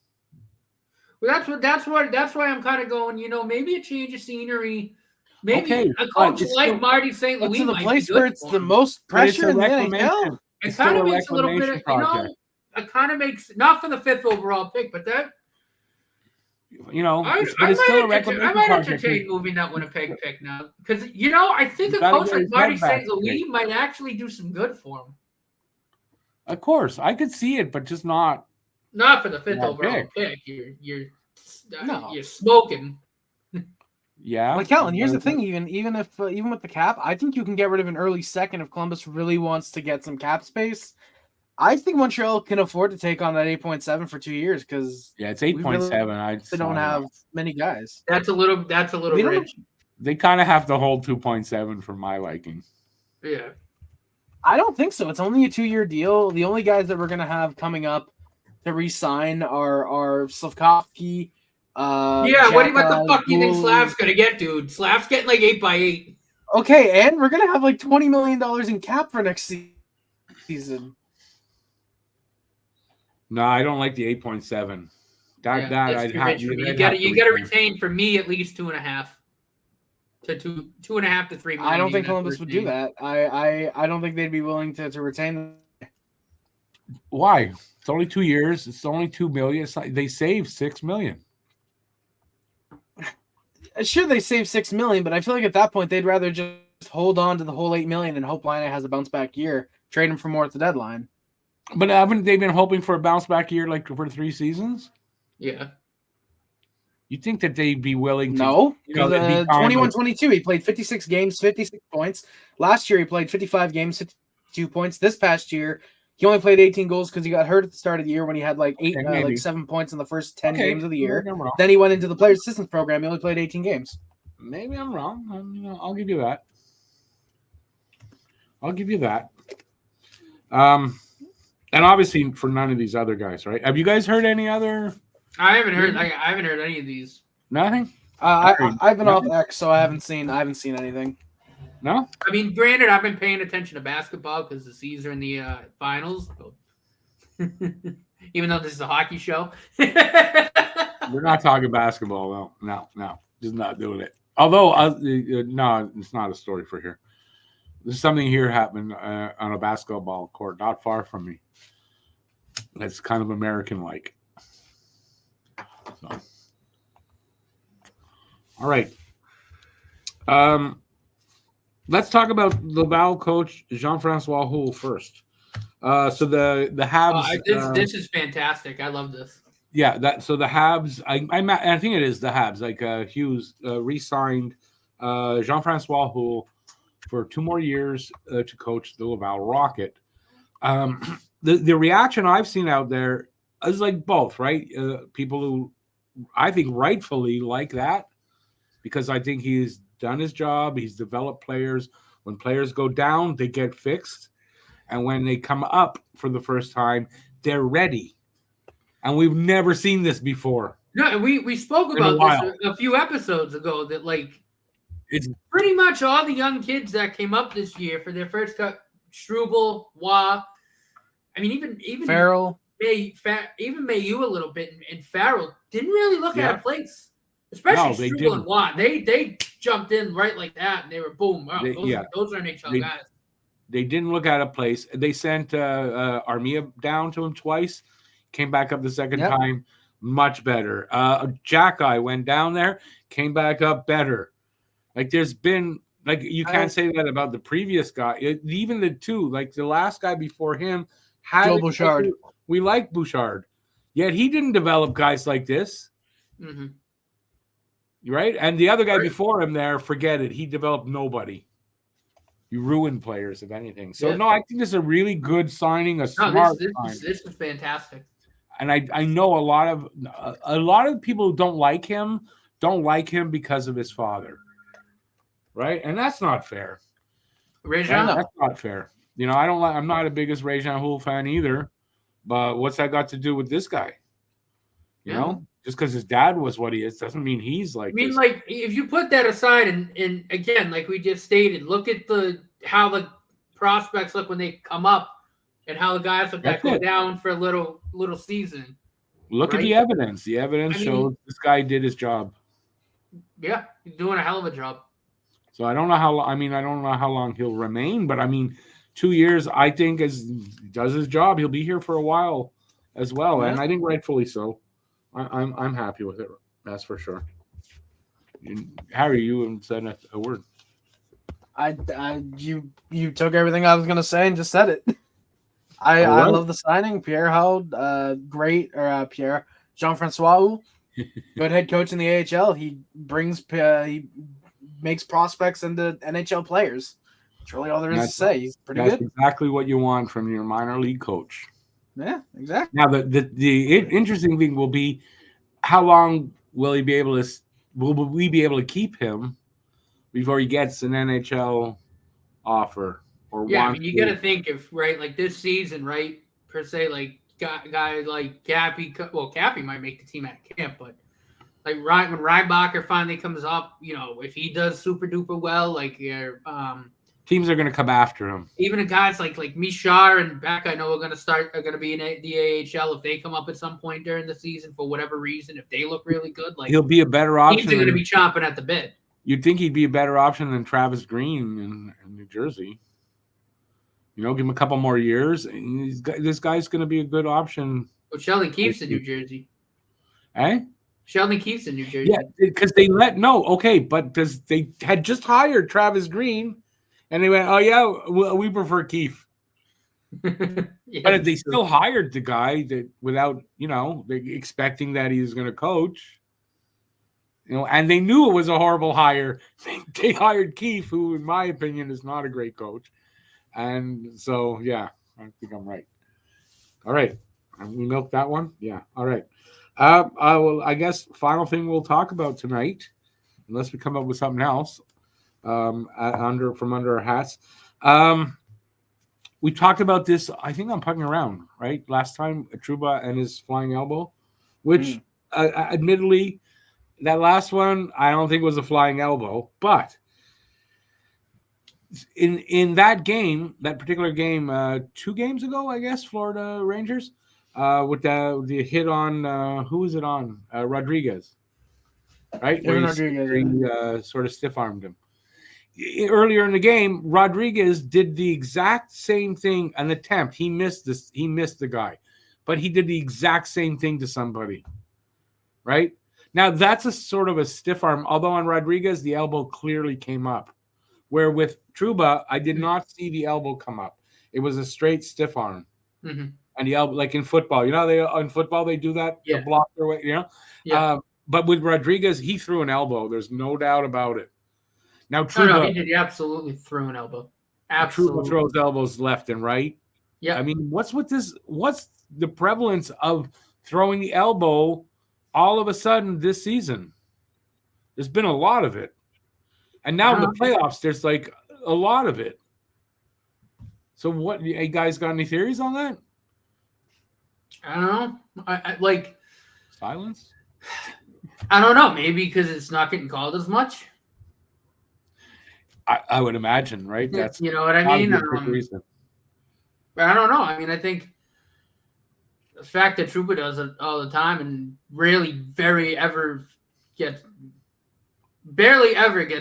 [SPEAKER 2] Well, that's why I'm kind of going. Maybe a change of scenery. Maybe a coach like Marty St. Louis
[SPEAKER 3] in the
[SPEAKER 2] might
[SPEAKER 3] place
[SPEAKER 2] be
[SPEAKER 3] where
[SPEAKER 2] good
[SPEAKER 3] it's
[SPEAKER 2] for
[SPEAKER 3] the
[SPEAKER 2] him.
[SPEAKER 3] most pressure in the NHL.
[SPEAKER 2] It kind of makes a little bit of, it kind of makes, not for the 5th overall pick, but that, I might entertain moving that Winnipeg pick now. Because, I think a coach like Marty St. Louis might actually do some good for him.
[SPEAKER 1] Of course. I could see it, but just not.
[SPEAKER 2] Not for the 5th overall pick. You're smoking.
[SPEAKER 1] Yeah.
[SPEAKER 3] But Kellen, here's the thing. Even with the cap, I think you can get rid of an early second if Columbus really wants to get some cap space. I think Montreal can afford to take on that 8.7 for 2 years because
[SPEAKER 1] it's 8.7.
[SPEAKER 3] They don't have many guys.
[SPEAKER 2] That's a little rich.
[SPEAKER 1] They kind of have to hold 2.7 for my liking.
[SPEAKER 2] Yeah.
[SPEAKER 3] I don't think so. It's only a 2-year deal. The only guys that we're gonna have coming up to re-sign are Slavkovsky.
[SPEAKER 2] What the fuck do you think Slav's gonna get, dude? Slav's getting like 8x8.
[SPEAKER 3] Okay, and we're gonna have like $20 million in cap for next season. No,
[SPEAKER 1] I don't like the 8.7.
[SPEAKER 2] You got to retain for me at least 2.5 to 2.5 to 3 million.
[SPEAKER 3] I don't think Columbus would do that. I don't think they'd be willing to retain them.
[SPEAKER 1] Why? It's only 2 years. It's only $2 million. They saved $6 million.
[SPEAKER 3] Sure, they saved $6 million, but I feel like at that point they'd rather just hold on to the whole $8 million and hope Laine has a bounce back year. Trade him for more at the deadline.
[SPEAKER 1] But haven't they been hoping for a bounce back year like for 3 seasons?
[SPEAKER 2] Yeah.
[SPEAKER 1] You think that they'd be willing to?
[SPEAKER 3] No, because 21-22 he played 56 games, 56 points. Last year he played 55 games, 52 points. This past year he only played 18 goals because he got hurt at the start of the year when he had like 7 points in the first 10 games of the year. Then he went into the player assistance program. He only played 18 games.
[SPEAKER 1] Maybe I'm wrong. I'll give you that. And obviously for none of these other guys, right? Have you guys heard any other?
[SPEAKER 2] I haven't heard any of these.
[SPEAKER 1] Nothing.
[SPEAKER 3] I've been off X, so I haven't seen anything.
[SPEAKER 1] No.
[SPEAKER 2] I mean, granted, I've been paying attention to basketball because the C's are in the finals. Even though this is a hockey show.
[SPEAKER 1] We're not talking basketball, though. No, just not doing it. Although, no, it's not a story for here. There's something here happened on a basketball court not far from me. That's kind of American-like. So. All right. Let's talk about Laval coach Jean-Francois Houle first. So the Habs.
[SPEAKER 2] This is fantastic. I love this.
[SPEAKER 1] Yeah, so the Habs. I think it is the Habs. Like Hughes re-signed Jean-Francois Houle for 2 more years to coach the Laval Rocket. The reaction I've seen out there is like both, right? People who I think rightfully like that because I think he's done his job. He's developed players. When players go down, they get fixed. And when they come up for the first time, they're ready. And we've never seen this before.
[SPEAKER 2] No, we spoke about this a few episodes ago that it's pretty much all the young kids that came up this year for their first cut, Struble, Waugh. I mean, even
[SPEAKER 3] Farrell.
[SPEAKER 2] Even Mayu a little bit, and Farrell didn't really look at a place, especially Struble and Watt. They jumped in right like that, and they were boom. Wow, those are NHL guys.
[SPEAKER 1] They didn't look at a place. They sent Armia down to him twice, came back up the second time, much better. Jack-Eye went down there, came back up better. Like there's been you can't say that about the previous guy. Even the two, like the last guy before him, had
[SPEAKER 3] Joe Bouchard.
[SPEAKER 1] We like Bouchard, yet he didn't develop guys like this.
[SPEAKER 2] Mm-hmm.
[SPEAKER 1] Right? And the other guy before him there, forget it. He developed nobody. You ruin players, if anything. So, no, I think this is a really good signing, smart signing.
[SPEAKER 2] This is fantastic.
[SPEAKER 1] And I know a lot of people who don't like him because of his father. Right? And that's not fair.
[SPEAKER 2] Réjean?
[SPEAKER 1] That's not fair. You know, I'm not the biggest Réjean Houle fan either. But what's that got to do with this guy? You know? Just because his dad was what he is doesn't mean he's like. I mean,
[SPEAKER 2] like if you put that aside, and again, like we just stated, look at how the prospects look when they come up, and how the guys look that go down for a little season.
[SPEAKER 1] Look at the evidence. The evidence shows this guy did his job.
[SPEAKER 2] Yeah, he's doing a hell of a job.
[SPEAKER 1] So I don't know how. I don't know how long he'll remain, but 2 years. I think as he does his job, he'll be here for a while as well, and I think rightfully so. I'm happy with it. That's for sure. Harry, you haven't said a word.
[SPEAKER 3] You took everything I was gonna say and just said it. I love the signing. Pierre Held, great, or Pierre Jean-Francois, good head coach in the AHL. He makes prospects into NHL players. That's really all there is to say. He's pretty good. That's
[SPEAKER 1] exactly what you want from your minor league coach.
[SPEAKER 3] Yeah, exactly.
[SPEAKER 1] Now the interesting thing will be how long will we be able to keep him before he gets an NHL offer or
[SPEAKER 2] you got to think if like this season, right, per se, like guy like Cappy. Well, Cappy might make the team at camp, but like when Reinbacher finally comes up, if he does super duper well,
[SPEAKER 1] teams are going to come after him.
[SPEAKER 2] Even guys like Michar and Beck, I know are going to be in the AHL if they come up at some point during the season for whatever reason. If they look really good,
[SPEAKER 1] he'll be a better option.
[SPEAKER 2] Teams are going to be chomping at the bit.
[SPEAKER 1] You'd think he'd be a better option than Travis Green in New Jersey. Give him a couple more years, and this guy's going to be a good option.
[SPEAKER 2] Well, Sheldon Keefe's in New Jersey.
[SPEAKER 1] Eh?
[SPEAKER 2] Sheldon Keefe's in New Jersey.
[SPEAKER 1] Yeah, because but they had just hired Travis Green. And they went, oh, yeah, we prefer Keefe. But they still hired the guy without, expecting that he was going to coach. And they knew it was a horrible hire. They hired Keefe, who, in my opinion, is not a great coach. And so, yeah, I think I'm right. All right. We milked that one? Yeah. All right. I guess final thing we'll talk about tonight, unless we come up with something else. From under our hats. We talked about this, I think I'm Pucking Around, right? Last time, Trouba and his flying elbow, which admittedly, that last one, I don't think was a flying elbow, but in that game, that particular game, 2 games ago, I guess, Florida Rangers, with the hit on, who was it on? Rodriguez. right?
[SPEAKER 3] Evan
[SPEAKER 1] Where he sort of stiff-armed him. Earlier in the game, Rodriguez did the exact same thing, an attempt. He missed the guy, but he did the exact same thing to somebody, right? Now, that's a sort of a stiff arm, although on Rodriguez, the elbow clearly came up. Where with Trouba, I did not see the elbow come up. It was a straight stiff arm.
[SPEAKER 2] Mm-hmm.
[SPEAKER 1] And the elbow, like in football, in football they do that, the block their way,
[SPEAKER 2] Yeah.
[SPEAKER 1] But with Rodriguez, he threw an elbow. There's no doubt about it. Now, Trouba,
[SPEAKER 2] no, he did. He absolutely threw an elbow. Absolutely.
[SPEAKER 1] Trouba throws elbows left and right.
[SPEAKER 2] Yeah.
[SPEAKER 1] I mean, what's with this? What's the prevalence of throwing the elbow all of a sudden this season? There's been a lot of it. And now in the playoffs, there's like a lot of it. So what, you guys got any theories on that?
[SPEAKER 2] I don't know. I like
[SPEAKER 1] silence.
[SPEAKER 2] I don't know. Maybe because it's not getting called as much.
[SPEAKER 1] I would imagine, right? That's
[SPEAKER 2] you know what I mean.
[SPEAKER 1] Reason.
[SPEAKER 2] But I don't know. I mean, I think the fact that Trouba does it all the time and really barely ever gets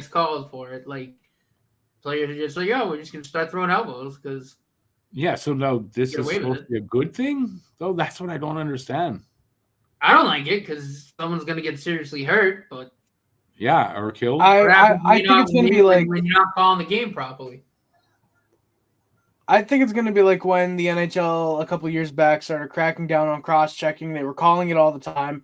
[SPEAKER 2] called for it. Like players are just like, "Yo, we're just gonna start throwing elbows," because
[SPEAKER 1] so no, this is supposed to be a good thing. Though that's what I don't understand.
[SPEAKER 2] I don't like it because someone's gonna get seriously hurt, but
[SPEAKER 1] or killed.
[SPEAKER 3] I think it's gonna be like
[SPEAKER 2] when you're not calling the game properly.
[SPEAKER 3] I think it's going to be like when the NHL a couple years back started cracking down on cross-checking. They were calling it all the time.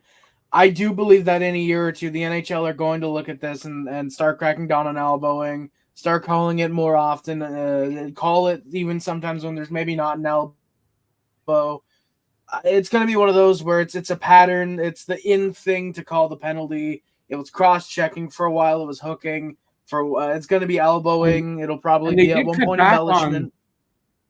[SPEAKER 3] I do believe that in a year or two, the NHL are going to look at this and start cracking down on elbowing, start calling it more often, call it even sometimes when there's maybe not an elbow. It's going to be one of those where it's a pattern. It's the in thing to call the penalty. It was cross-checking for a while. It was hooking. It's going to be elbowing. It'll probably be at one point embellishment.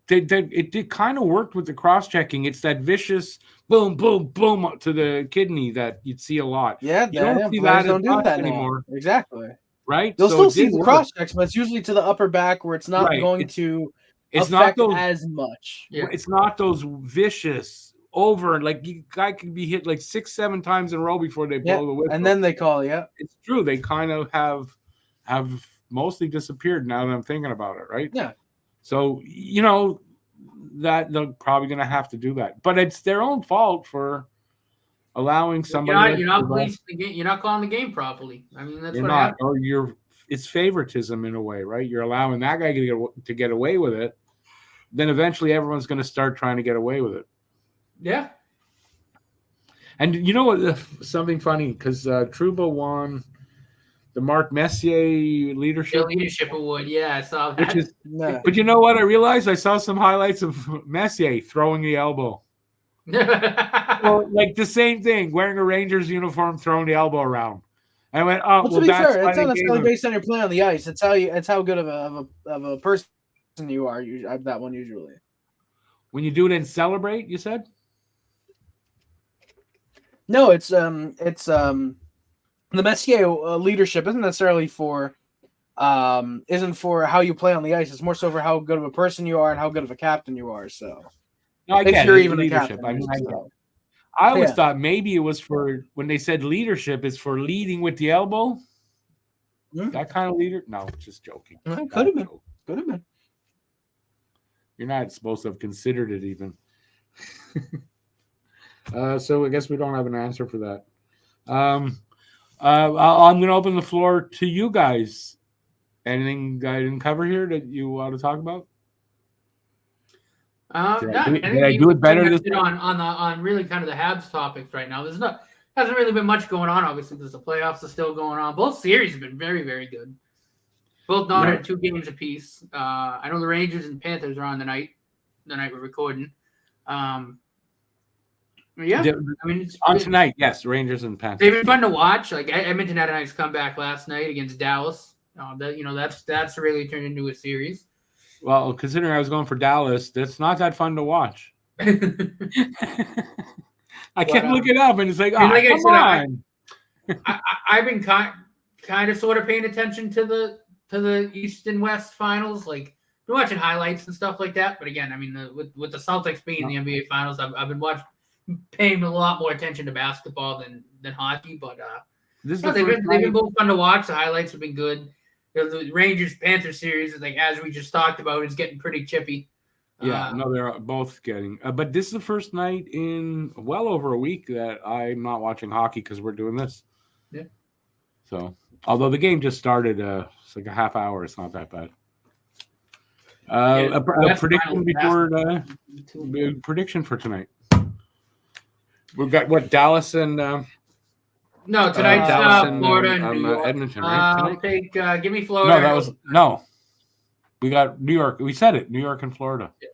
[SPEAKER 1] It did kind of worked with the cross-checking. It's that vicious boom, boom, boom to the kidney that you'd see a lot.
[SPEAKER 3] Yeah,
[SPEAKER 1] you don't see that
[SPEAKER 3] don't do that anymore. Exactly.
[SPEAKER 1] Right?
[SPEAKER 3] You'll still see the cross-checks, but it's usually to the upper back where it's not going to affect as much.
[SPEAKER 1] Yeah. It's not those vicious over, like you guy could be hit like 6-7 times in a row before they blow the whistle.
[SPEAKER 3] And then they call,
[SPEAKER 1] It's true. They kind of have mostly disappeared now that I'm thinking about it, right?
[SPEAKER 3] Yeah.
[SPEAKER 1] So, that they're probably going to have to do that. But it's their own fault for allowing somebody.
[SPEAKER 2] You're not policing the game. You're not calling the game properly. I mean, that's what happened.
[SPEAKER 1] Or it's favoritism in a way, right? You're allowing that guy to get away with it. Then eventually everyone's going to start trying to get away with it.
[SPEAKER 2] Yeah.
[SPEAKER 1] And you know what? Something funny, because Trouba won the Marc Messier Leadership
[SPEAKER 2] Award. Yeah, I saw that.
[SPEAKER 1] But you know what? I realized I saw some highlights of Messier throwing the elbow. Well, like the same thing, wearing a Rangers uniform, throwing the elbow around. I went,
[SPEAKER 3] to be fair, it's not necessarily based on your play on the ice. It's how good of a person you are. That one usually.
[SPEAKER 1] When you do it and celebrate, you said?
[SPEAKER 3] No, it's the Messier leadership isn't necessarily isn't for how you play on the ice. It's more so for how good of a person you are and how good of a captain you are. So,
[SPEAKER 1] no,
[SPEAKER 3] if you're even
[SPEAKER 1] leadership,
[SPEAKER 3] a captain,
[SPEAKER 1] I always thought maybe it was for when they said leadership is for leading with the elbow. Mm-hmm. That kind of leader? No, just joking.
[SPEAKER 3] Could have been. Could have been.
[SPEAKER 1] You're not supposed to have considered it even. So I guess we don't have an answer for that. I'm going to open the floor to you guys. Anything I didn't cover here that you want to talk about?
[SPEAKER 2] Did I do it better this on really kind of the Habs topics right now? Hasn't really been much going on, obviously, because the playoffs are still going on. Both series have been very, very good. Both dominated 2 games apiece. I know the Rangers and Panthers are on the night we're recording. Yeah, I mean, it's
[SPEAKER 1] on tonight. Yes, Rangers and Panthers.
[SPEAKER 2] They've been fun to watch. Like Edmonton had a nice comeback last night against Dallas. That's really turned into a series.
[SPEAKER 1] Well, considering I was going for Dallas, that's not that fun to watch. I can't look it up, and it's like, come on.
[SPEAKER 2] I've been kind of sort of paying attention to the East and West finals. Like, been watching highlights and stuff like that. But again, I mean, with the Celtics being in the NBA finals, I've been paying a lot more attention to basketball than hockey. But
[SPEAKER 1] This is
[SPEAKER 2] No,
[SPEAKER 1] the
[SPEAKER 2] they've
[SPEAKER 1] first
[SPEAKER 2] been
[SPEAKER 1] night.
[SPEAKER 2] both fun to watch. The highlights have been good. The Rangers-Panther series, like as we just talked about, is getting pretty chippy.
[SPEAKER 1] Yeah, no, they're both getting. But this is the first night in well over a week that I'm not watching hockey because we're doing this.
[SPEAKER 2] Yeah.
[SPEAKER 1] So, although the game just started, it's like a half hour. It's not that bad. A prediction before prediction for tonight. We've got what, Dallas and
[SPEAKER 2] no, tonight's
[SPEAKER 1] Dallas and
[SPEAKER 2] Florida and New York.
[SPEAKER 1] Edmonton, right?
[SPEAKER 2] I'll take. Give me Florida.
[SPEAKER 1] No, that was no. We got New York. We said it. New York and Florida.
[SPEAKER 2] Yeah.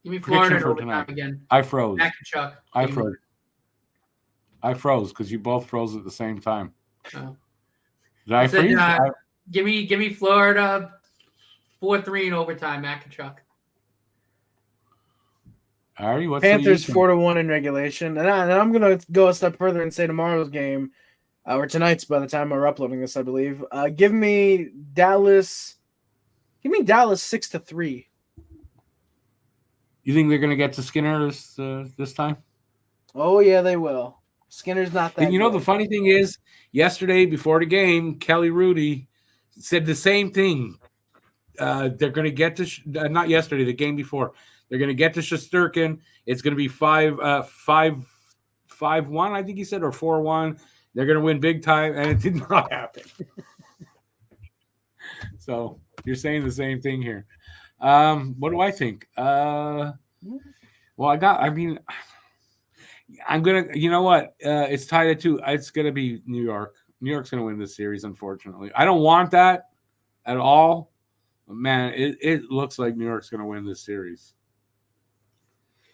[SPEAKER 2] Give me Florida
[SPEAKER 1] for tonight
[SPEAKER 2] again.
[SPEAKER 1] I froze.
[SPEAKER 2] Mac and Chuck.
[SPEAKER 1] I froze because you both froze at the same time.
[SPEAKER 2] Oh.
[SPEAKER 1] Did I freeze?
[SPEAKER 2] Give me Florida 4-3 in overtime. Mac and Chuck.
[SPEAKER 1] Ari, what's
[SPEAKER 3] Panthers 4-1 in regulation, and I'm gonna go a step further and say tomorrow's game, or tonight's by the time we're uploading this, I believe. Give me Dallas 6-3.
[SPEAKER 1] You think they're gonna get to Skinner this time?
[SPEAKER 3] Oh yeah, they will. Skinner's not that.
[SPEAKER 1] And you know the funny thing is, yesterday before the game, Kelly Rudy said the same thing. They're going to get to not yesterday, the game before. They're going to get to Shesterkin. It's going to be 5-1, I think he said, or 4-1. They're going to win big time, and it did not happen. So you're saying the same thing here. What do I think? I'm gonna. You know what? It's tied at 2. It's gonna be New York. New York's gonna win this series. Unfortunately, I don't want that at all. But man, it looks like New York's gonna win this series.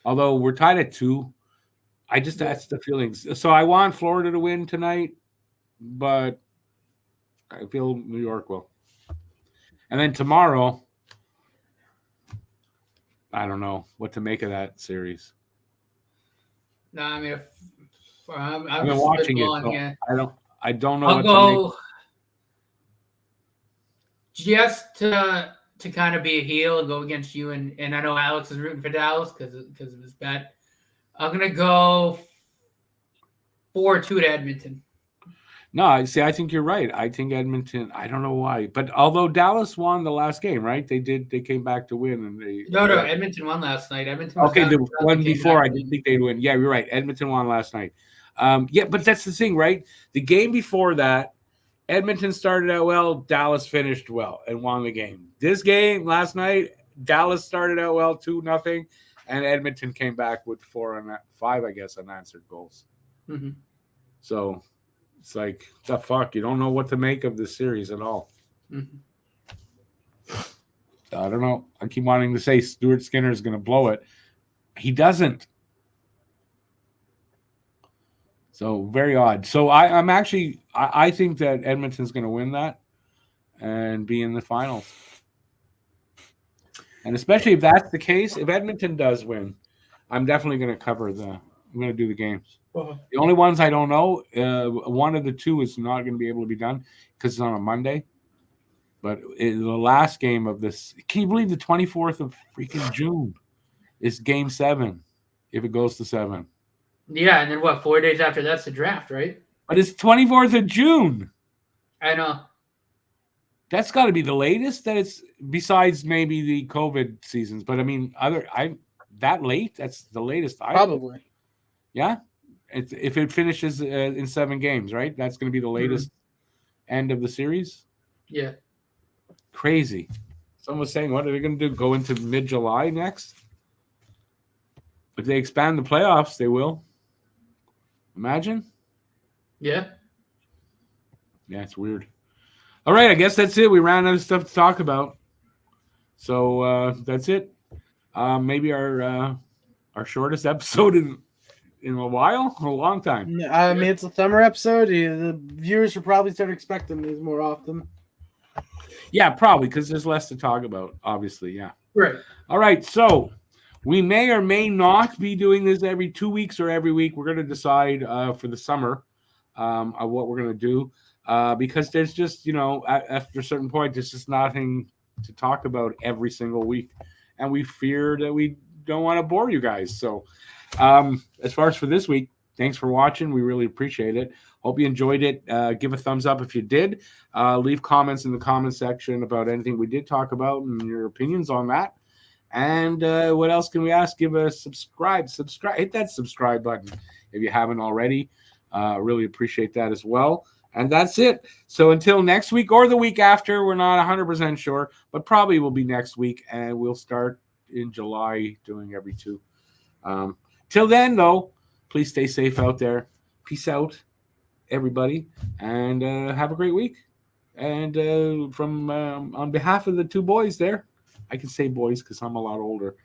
[SPEAKER 1] Although we're tied at 2, that's the feelings. So I want Florida to win tonight, but I feel New York will. And then tomorrow, I don't know what to make of that series.
[SPEAKER 2] No, I mean,
[SPEAKER 1] I've been watching it. So I don't know.
[SPEAKER 2] I'll go just to kind of be a heel and go against you, and I know Alex is rooting for Dallas because of his bet. I'm gonna go 4-2 to Edmonton.
[SPEAKER 1] No, see, I think you're right. I think Edmonton. I don't know why, but although Dallas won the last game, right? They came back to win, and they.
[SPEAKER 2] No, Edmonton won last night. Edmonton.
[SPEAKER 1] The one before, I didn't think they'd win. Yeah, you're right. Edmonton won last night. Yeah, but that's the thing, right? The game before that, Edmonton started out well. Dallas finished well and won the game. This game last night, Dallas started out well, 2-0, and Edmonton came back with 4 and 5, I guess, unanswered goals.
[SPEAKER 2] Mm-hmm.
[SPEAKER 1] So. It's like, the fuck? You don't know what to make of this series at all.
[SPEAKER 2] Mm-hmm.
[SPEAKER 1] I don't know. I keep wanting to say Stuart Skinner is going to blow it. He doesn't. So, very odd. So, I think that Edmonton's going to win that and be in the finals. And especially if that's the case, if Edmonton does win, I'm definitely going to I'm going to do the games. The only ones I don't know, one of the 2 is not going to be able to be done because it's on a Monday. But in the last game of this, can you believe the 24th of freaking June is Game 7 if it goes to 7?
[SPEAKER 2] Yeah, and then what? 4 days after that's the draft, right?
[SPEAKER 1] But it's 24th of June.
[SPEAKER 2] I know.
[SPEAKER 1] That's got to be the latest that it's besides maybe the COVID seasons. But I mean, that late? That's the latest.
[SPEAKER 3] Probably.
[SPEAKER 1] Yeah. If it finishes in 7 games, right? That's going to be the latest end of the series.
[SPEAKER 2] Yeah.
[SPEAKER 1] Crazy. Someone was saying, what are they going to do? Go into mid-July next? If they expand the playoffs, they will. Imagine.
[SPEAKER 2] Yeah.
[SPEAKER 1] Yeah, it's weird. All right, I guess that's it. We ran out of stuff to talk about. So that's it. Maybe our shortest episode in a while, a long time.
[SPEAKER 3] I mean, it's a summer episode. The viewers should probably start expecting these more often.
[SPEAKER 1] Yeah, probably because there's less to talk about. Obviously, yeah.
[SPEAKER 2] Right.
[SPEAKER 1] All right, so we may or may not be doing this every 2 weeks or every week. We're going to decide for the summer what we're going to do because there's just after a certain point, there's just nothing to talk about every single week, and we fear that we don't want to bore you guys. So. As far as for this week, Thanks for watching. We really appreciate it. Hope you enjoyed it. Give a thumbs up if you did. Leave comments in the comment section about anything we did talk about and your opinions on that. And what else can we ask? Give a subscribe. Hit that subscribe button if you haven't already. Really appreciate that as well. And that's it. So until next week or the week after, we're not 100% sure, but probably will be next week. And we'll start in July doing every 2. Till then, though, please stay safe out there. Peace out, everybody. And have a great week. And from on behalf of the 2 boys there, I can say boys because I'm a lot older.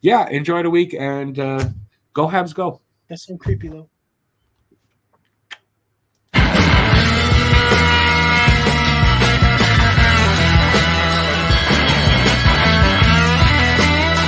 [SPEAKER 1] Yeah, enjoy the week and go Habs go.
[SPEAKER 3] That's so creepy though.